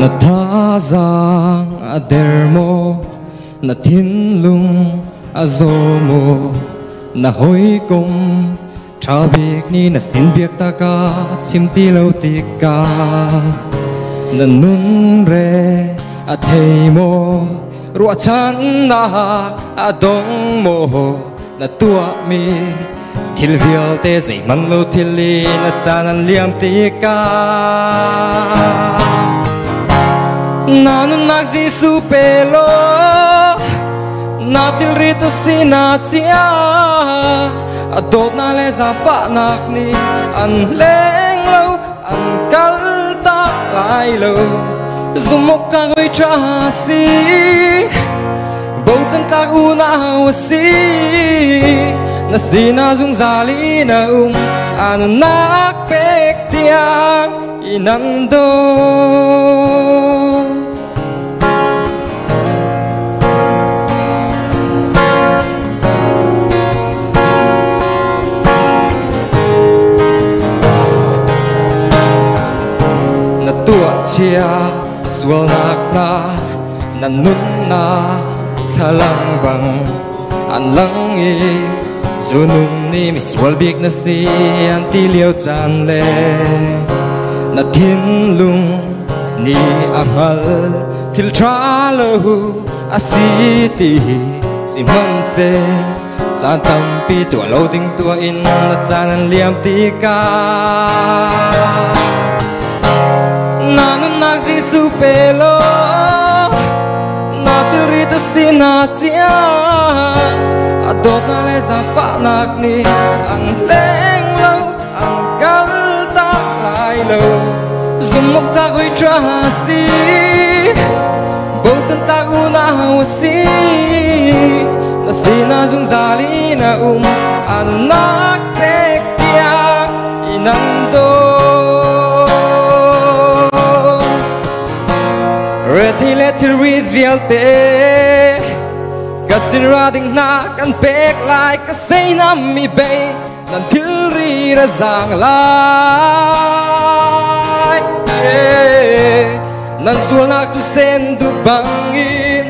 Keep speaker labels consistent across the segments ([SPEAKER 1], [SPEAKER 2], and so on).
[SPEAKER 1] na tha giang a der mo na thiên lung a zo mo na hoi công tra việc ni na xin việc ta ca chim ti lâu ti ca na nun re a thei mo rua chan na a dong mo na tua mi thil vial te zai man lo thil li na chan an liam ti ca na nun nak zi su pelo na til rita si na chia adot na le za fa nak ni an leng lo an kal ta lai lo zumok ka goi tra si bầu chân ka u na wa si na si na zung za li na an nak pek tiang inando tua chia sual nak na nan nun na thalang bang an lang i sunum ni mi sual bik na si an ti liao chan le na thiên lung ni amal thil tra lo a si ti si man se chan tam pi tua lo ding tua in na chan an liam ti ka na nun nak zi su pelo na til rita si na chia adot na le za fa nak ni an leng lo an kal ta lai lo zumok ka goi tra si bầu chân ta u na wa si na si na zung za li na an nak tek tiang inando Rethi lethi read vielte Kasin rading na kan pek lai Kasay na mi bay Nan til ri ra zang lai Nan sual nak tu sen du bangin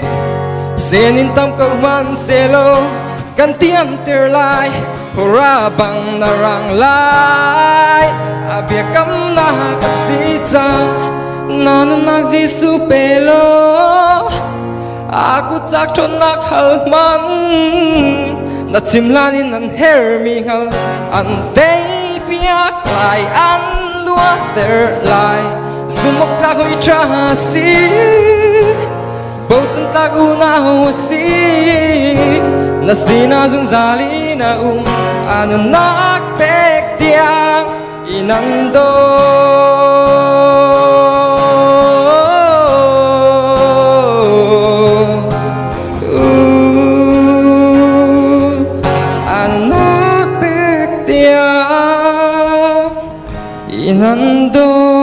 [SPEAKER 1] Senin tam ka man selo Kan tiang ter lai Hora bang na rang lai Abia kam na kasita na nun nak zi su pelo aku chak thon nak hal man na chim lanin an her mi hal an dei piak lai an lua ter lai zumok ka hoi tra si bầu chân ta u na ho si na si na zung za li na an nak tek tiang inando inando